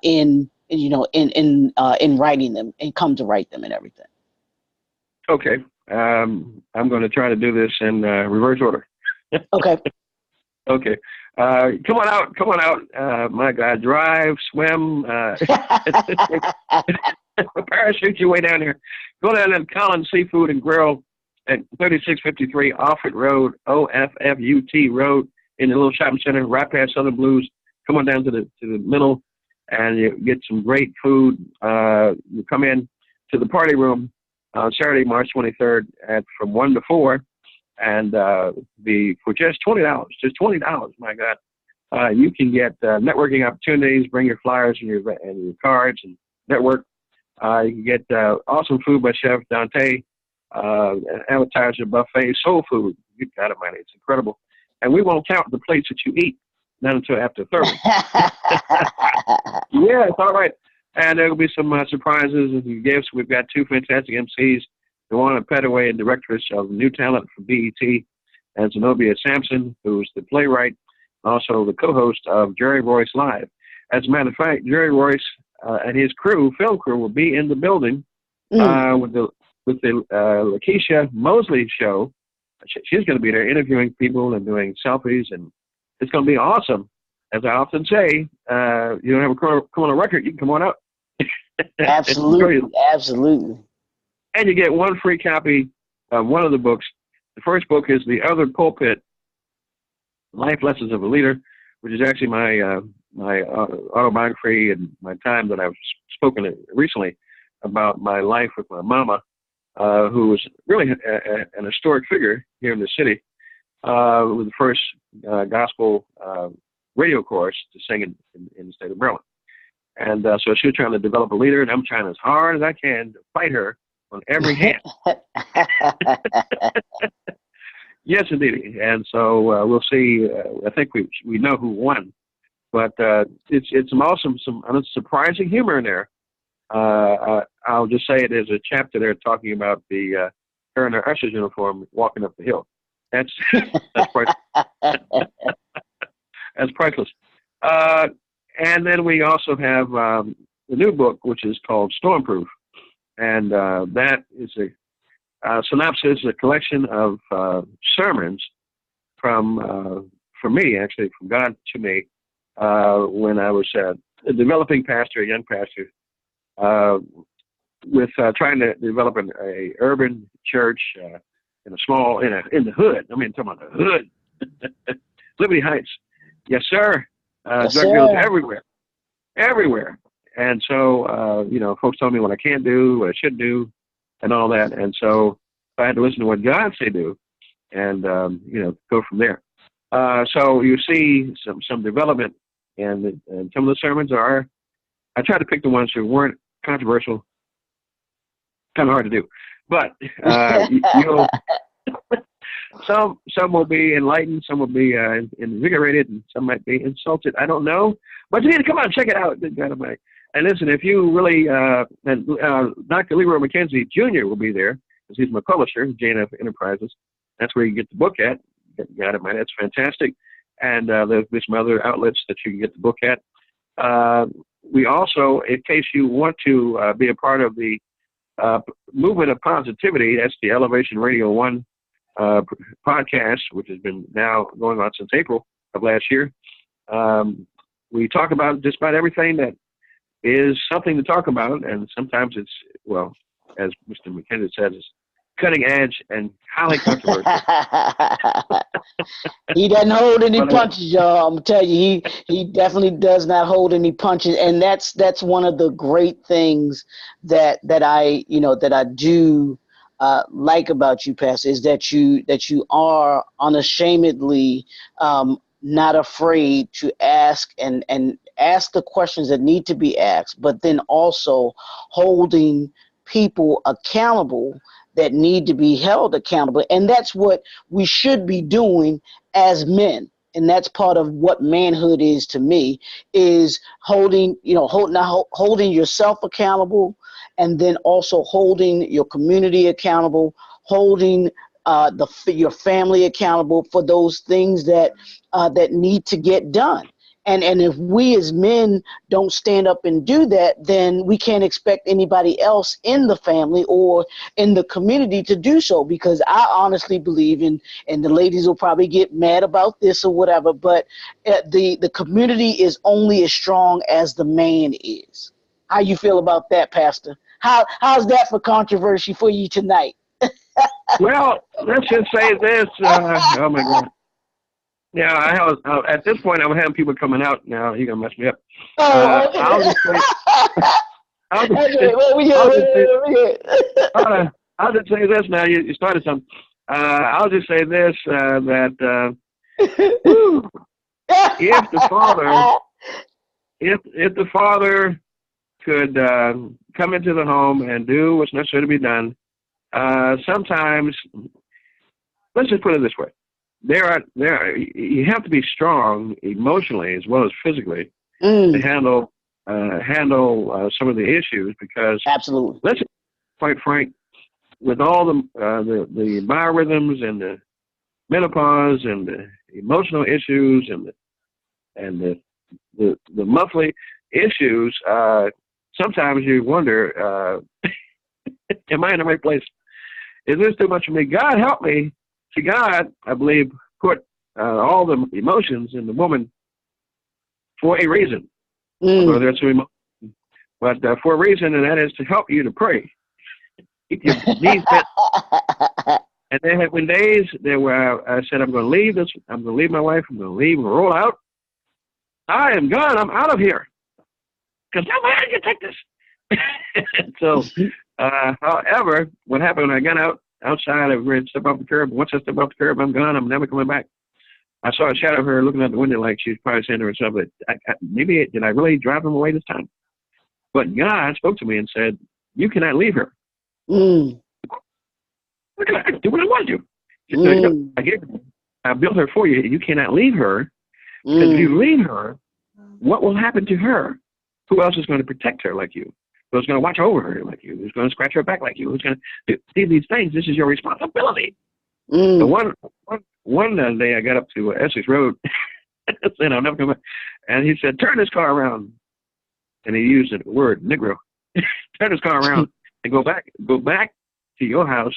A: in writing them, and come to write them and everything.
B: Okay. I'm going to try to do this in reverse order.
A: Okay.
B: Okay. Come on out. My God, drive, swim, parachute your way down here. Go down to Collins Seafood and Grill at 3653 Offutt Road, OFFUT Road, in the little shopping center, right past Southern Blues. Come on down to the middle, and you get some great food. You come in to the party room Saturday, March 23rd from 1 to 4, and for just $20, my God, you can get networking opportunities, bring your flyers and your cards and network. You can get awesome food by Chef Dante, an appetizer buffet, soul food. You got it, man. It's incredible. And we won't count the plates that you eat, not until after 30. Yeah, it's all right. And there will be some surprises and gifts. We've got two fantastic MCs, Luana Petaway, directress of New Talent for BET, and Zenobia Sampson, who's the playwright, also the co-host of Jerry Royce Live. As a matter of fact, Jerry Royce and his film crew, will be in the building with the Lakeisha Mosley show. She's going to be there interviewing people and doing selfies, and it's going to be awesome. As I often say, you don't have a criminal record, you can come on out.
A: Absolutely. And
B: you get one free copy of one of the books. The first book is The Other Pulpit, Life Lessons of a Leader, which is actually my autobiography and my time that I've spoken recently about my life with my mama, who was really an historic figure here in the city, with the first gospel radio chorus to sing in the state of Maryland. And so she was trying to develop a leader, and I'm trying as hard as I can to fight her on every hand. Yes, indeed. And so we'll see. I think we know who won, but it's some surprising humor in there. I'll just say it is a chapter there talking about her in her usher's uniform walking up the hill. That's priceless. That's priceless. And then we also have the new book, which is called Stormproof. And that is a synopsis, a collection of sermons from me, actually, from God to me, when I was a developing pastor, a young pastor, with trying to develop a urban church in the hood. I mean, talking about the hood. Liberty Heights. Yes, sir.
A: Yes,
B: Drug dealers
A: sir.
B: everywhere. And so, folks tell me what I can't do, what I should do, and all that. And so I had to listen to what God say do, and go from there. So you see some development, and some of the sermons are. I tried to pick the ones that weren't controversial. Kind of hard to do, but you'll. Some will be enlightened, some will be invigorated, and some might be insulted. I don't know, but you need to come out and check it out. And listen, if you really, Dr. Leroy McKenzie Jr. will be there, because he's my publisher, JNF Enterprises. That's where you get the book at. Got it, man. That's fantastic. And there's some other outlets that you can get the book at. We also, in case you want to be a part of the movement of positivity, that's the Elevation Radio 1 podcast, which has been now going on since April of last year. We talk about just about everything that is something to talk about, and sometimes it's, well, as Mr. McKenzie says, it's cutting edge and highly controversial.
A: He doesn't hold any punches, y'all. I'm gonna tell you, he definitely does not hold any punches, and that's one of the great things that I do like about you, Pastor, is that you are unashamedly not afraid to ask and ask the questions that need to be asked, but then also holding people accountable that need to be held accountable. And that's what we should be doing as men. And that's part of what manhood is to me, is holding yourself accountable, and then also holding your community accountable, holding your family accountable for those things that need to get done. And if we as men don't stand up and do that, then we can't expect anybody else in the family or in the community to do so, because I honestly believe and the ladies will probably get mad about this or whatever, but the community is only as strong as the man is. How you feel about that, Pastor? How's that for controversy for you tonight?
B: Well, let's just say this. Oh, my God. Yeah, at this point, I'm having people coming out now. You're going to mess me up. I'll just say this now. You started something. I'll just say this, that if the father could come into the home and do what's necessary to be done, sometimes, let's just put it this way. You have to be strong emotionally as well as physically to handle some of the issues, because
A: absolutely,
B: let's be quite frank, with all the biorhythms and the menopause and the emotional issues and the monthly issues, sometimes you wonder, am I in the right place? Is this too much for me? God help me. See, God, I believe, put all the emotions in the woman for a reason. Whether it's emotion, but for a reason, and that is to help you to pray. Keep your knees bent. And there have been days where I said, I'm going to leave this. I'm going to leave my wife. I'm going to leave and roll out. I am gone. I'm out of here. Because nobody can take this. So, however, what happened when I got outside, I ready to step off the curb. Once I step off the curb, I'm gone. I'm never coming back. I saw a shadow of her looking out the window like she was probably saying to herself, maybe did I really drive him away this time? But God spoke to me and said, you cannot leave her. Look at her. Do what I want to. I built her for you. You cannot leave her. Because if you leave her, what will happen to her? Who else is going to protect her like you? Who's going to watch over her like you? Who's going to scratch her back like you? Who's going to do these things? This is your responsibility. So one day I got up to Essex Road, and I'll never come back. And he said, "Turn this car around," and he used the word Negro. Turn this car around and go back to your house,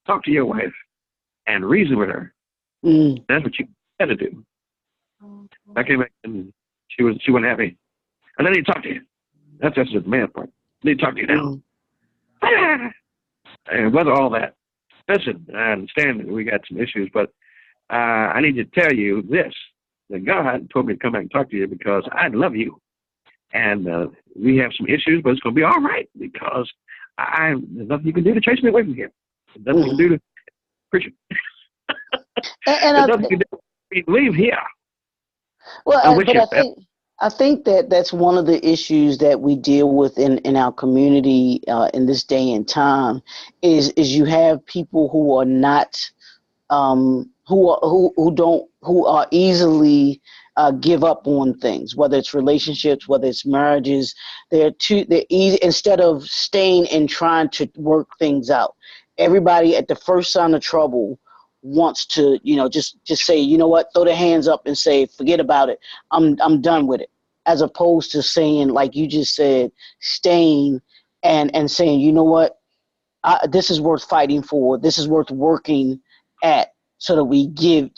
B: talk to your wife, and reason with her. That's what you had to do. I came back and she wasn't happy. And I need to talk to you. That's the man part. I need to talk to you now. And whether all that, listen, I understand that we got some issues, but I need to tell you this, that God told me to come back and talk to you because I love you. And we have some issues, but it's going to be all right because there's nothing you can do to chase me away from here. There's nothing you can do to preach it. There's nothing you can do to leave here.
A: Well, I think that that's one of the issues that we deal with in our community in this day and time is you have people who are not who are easily give up on things, whether it's relationships, whether it's marriages. They're easy, instead of staying and trying to work things out. Everybody at the first sign of trouble wants to, just say, you know what, throw their hands up and say, forget about it. I'm done with it. As opposed to saying, like you just said, staying and saying, you know what, this is worth fighting for. This is worth working at, so that we give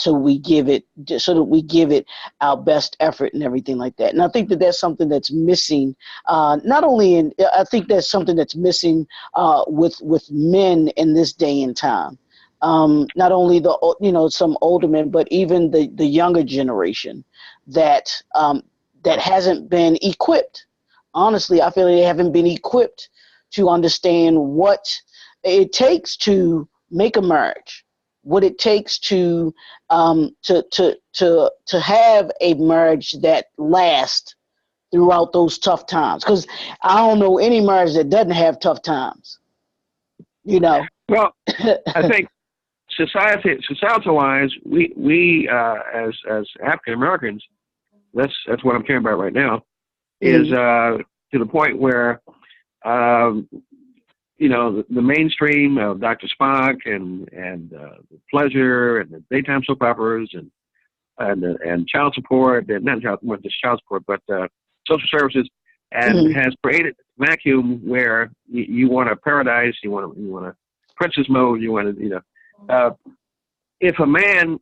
A: it our best effort and everything like that. And I think that that's something that's missing. I think that's something that's missing with men in this day and time. Not only some older men, but even the younger generation that hasn't been equipped. Honestly, I feel they haven't been equipped to understand what it takes to make a marriage, what it takes to have a marriage that lasts throughout those tough times. Because I don't know any marriage that doesn't have tough times.
B: Well, I think societal wise, we as African Americans, that's what I'm caring about right now, is to the point where the mainstream of Dr. Spock and Pleasure and the daytime soap operas and child support, and not just child support, but social services, and has created a vacuum where you want a paradise, you want a princess mode, if a man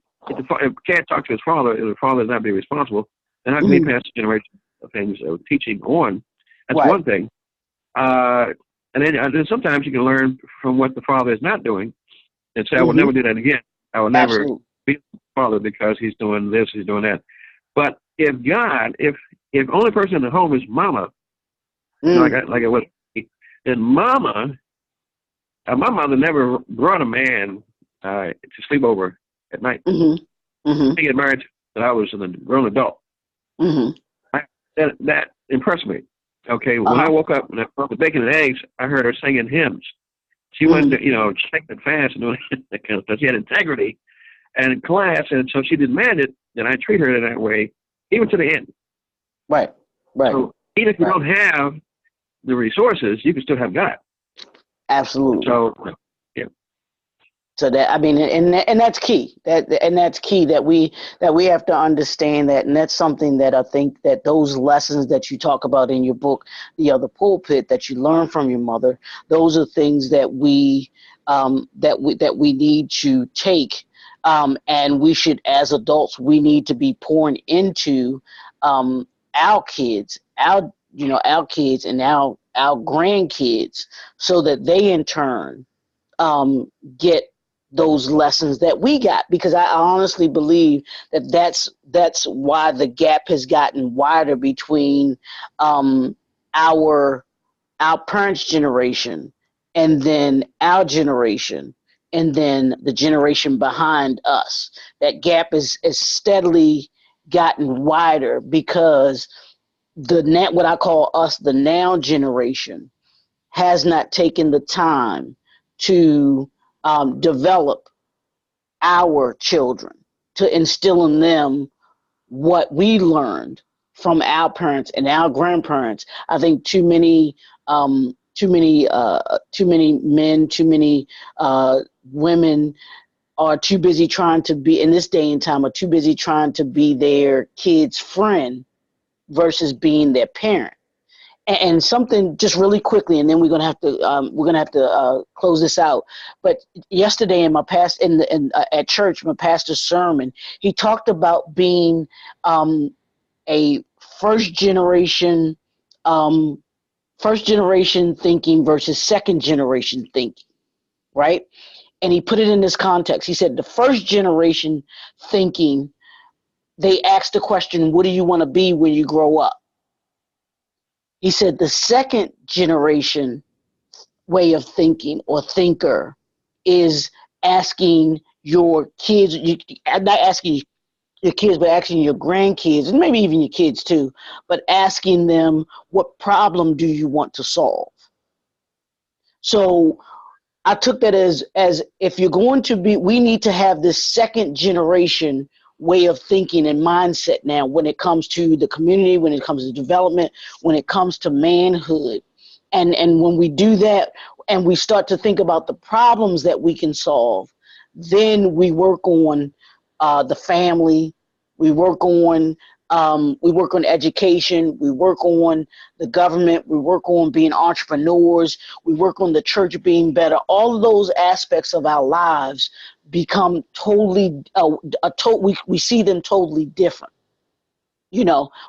B: can't talk to his father, if the father is not being responsible, then how can he pass the generation of things of teaching on? That's one thing. And then sometimes you can learn from what the father is not doing and say, I will never do that again. I will never be a father because he's doing this, he's doing that. But if only person in the home is mama, like it was, then mama, my mother never brought a man to sleep over at night. I get married when I was a grown adult. That impressed me. Okay, when I woke up and I brought the bacon and eggs, I heard her singing hymns. She wasn't, shaking fast and doing that kind of stuff. She had integrity and in class, and so she demanded that I treat her that way, even to the end.
A: Right.
B: So even if you don't have the resources, you can still have God.
A: Absolutely.
B: So,
A: So that, I mean, and that's key. That's key that we have to understand that, and that's something that I think that those lessons that you talk about in your book, the pulpit, that you learn from your mother, those are things that we need to take, and we should, as adults, we need to be pouring into our kids, our kids and our grandkids, so that they in turn get those lessons that we got, because I honestly believe that that's why the gap has gotten wider between our parents' generation and then our generation and then the generation behind us. That gap is steadily gotten wider because what I call us, the now generation, has not taken the time to develop our children, to instill in them what we learned from our parents and our grandparents. I think too many men, too many women are too busy trying to be, in this day and time, are too busy trying to be their kid's friend versus being their parent. And something just really quickly, and then we're gonna have to close this out. But yesterday in my at church, my pastor's sermon, he talked about being a first generation thinking versus second generation thinking, right? And he put it in this context. He said the first generation thinking, they asked the question, what do you want to be when you grow up? He said the second generation way of thinking or thinker is asking your kids, not asking your kids, but asking your grandkids, and maybe even your kids too, but asking them, what problem do you want to solve? So I took that as if you're going to be, we need to have this second generation way of thinking and mindset now when it comes to the community, when it comes to development, when it comes to manhood. And when we do that and we start to think about the problems that we can solve, then we work on the family, we work on education, we work on the government, we work on being entrepreneurs, we work on the church being better. All of those aspects of our lives become totally, we see them totally different,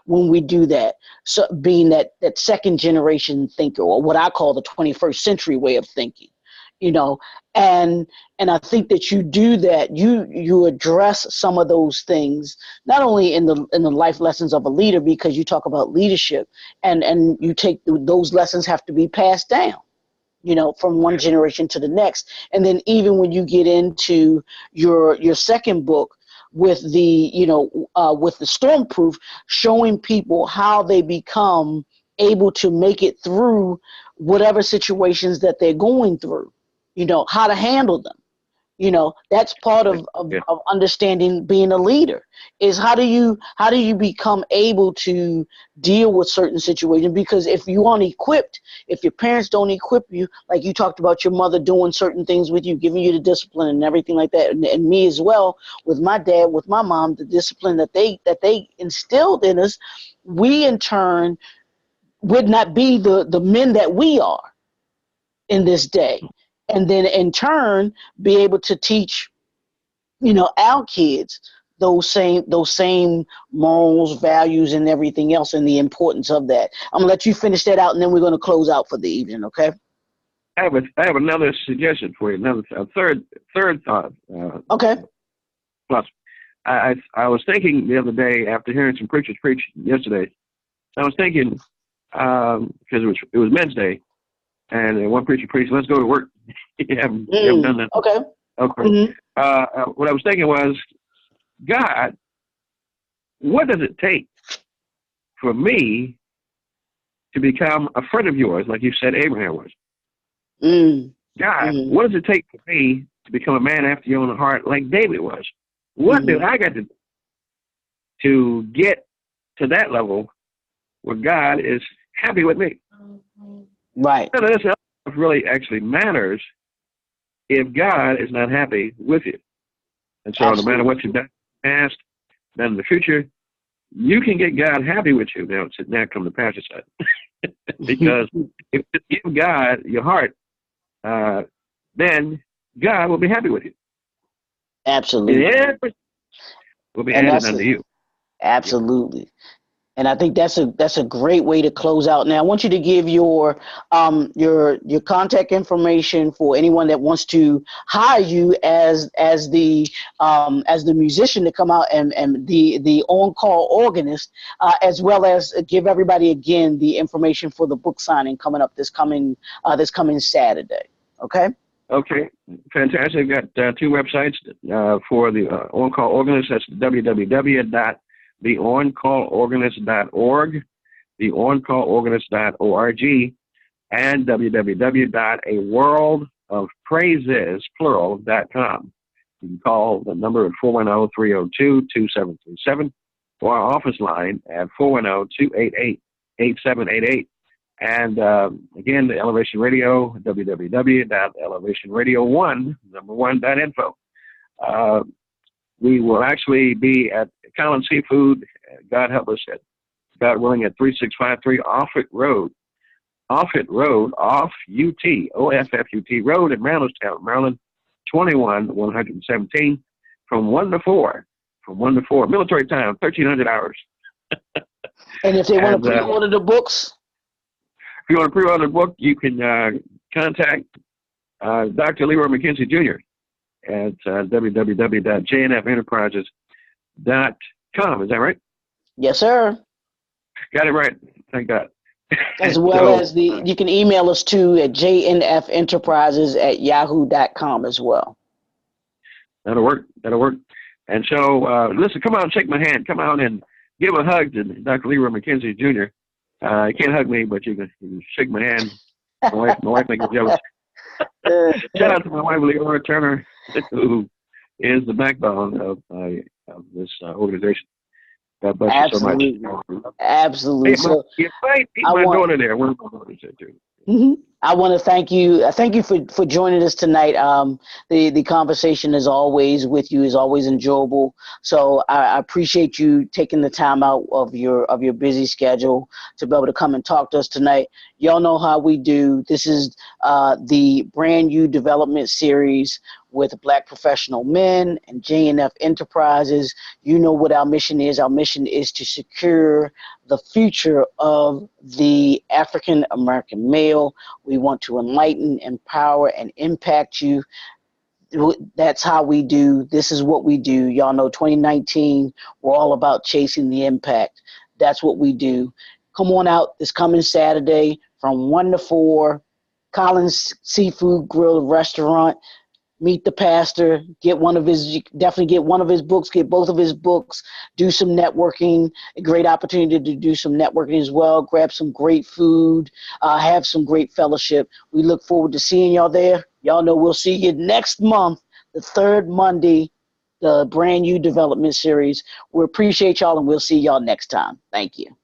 A: when we do that. So being that second generation thinker, or what I call the 21st century way of thinking, and I think that you do that, you address some of those things, not only in the life lessons of a leader, because you talk about leadership, and you take those lessons have to be passed down, from one generation to the next. And then even when you get into your second book with the with the Stormproof, showing people how they become able to make it through whatever situations that they're going through, how to handle them. That's part of understanding being a leader, is how do you become able to deal with certain situations? Because if you aren't equipped, if your parents don't equip you, like you talked about your mother doing certain things with you, giving you the discipline and everything like that, and me as well, with my dad, with my mom, the discipline that they instilled in us, we in turn would not be the men that we are in this day. And then in turn be able to teach, our kids those same morals, values, and everything else, and the importance of that. I'm gonna let you finish that out, and then we're gonna close out for the evening. Okay.
B: I have another suggestion for you. A third thought.
A: Okay.
B: Plus, I was thinking the other day after hearing some preachers preach yesterday. I was thinking because it was Men's Day, and one preacher preached, "Let's go to work." you haven't done that.
A: Okay.
B: Okay.
A: Mm-hmm.
B: What I was thinking was, God, what does it take for me to become a friend of yours, like you said Abraham was? God, what does it take for me to become a man after your own heart, like David was? What do I got to get to that level where God is happy with me?
A: Right.
B: None of this else really actually matters if God is not happy with you. And so no matter what you've done in the past, done in the future, you can get God happy with you. Now come the pastor side. Because if you give God your heart, then God will be happy with you.
A: Absolutely.
B: And everything will be added unto you.
A: Absolutely. And I think that's a great way to close out. Now I want you to give your contact information for anyone that wants to hire you as the musician to come out and the on-call organist, as well as give everybody again the information for the book signing coming up this coming Saturday. Okay.
B: Okay, fantastic. I've got two websites for the on-call organist. That's www.theoncallorganist.org, theoncallorganist.org, and www.aworldofpraises.com. You can call the number at 410-302-2737 or our office line at 410-288-8788. And again, the Elevation Radio, www.elevationradio1.info. We will actually be at Collins Seafood, God help us, God willing, at 3653 Offutt Road, Offutt Road, Offutt Road in Marylandstown, Maryland, 21117, from 1 to 4, military time, 1,300 hours.
A: And if they want to pre-order the books?
B: If you want to pre-order the book, you can contact Dr. Leroy McKenzie Jr. at www.jnfenterprises.com. Is that right?
A: Yes, sir.
B: Got it right. Thank God.
A: As well as you can email us too at jnfenterprises@yahoo.com as well.
B: That'll work. That'll work. And so, listen, come out and shake my hand. Come out and give a hug to Dr. Leroy McKenzie Jr. You can't hug me, but you can shake my hand. My wife makes me jealous. Shout out to my wife, Leora Turner, who is the backbone of this organization. God bless you so much.
A: Absolutely.
B: Hey, so, you might meet my daughter there. One of my daughters there, too.
A: Mm-hmm. I want to thank you. Thank you for joining us tonight. The conversation is always enjoyable. So I appreciate you taking the time out of your busy schedule to be able to come and talk to us tonight. Y'all know how we do. This is the Brand New Development Series with Black Professional Men and JNF Enterprises. You know what our mission is. Our mission is to secure the future of the African American male. We want to enlighten, empower, and impact you. That's how we do. This is what we do. Y'all know 2019, we're all about chasing the impact. That's what we do. Come on out this coming Saturday from 1 to 4, Collins Seafood Grill Restaurant. Meet the pastor, definitely get one of his books, get both of his books, do some networking, a great opportunity to do some networking as well, grab some great food, have some great fellowship. We look forward to seeing y'all there. Y'all know we'll see you next month, the third Monday, the Brand New Development Series. We appreciate y'all and we'll see y'all next time. Thank you.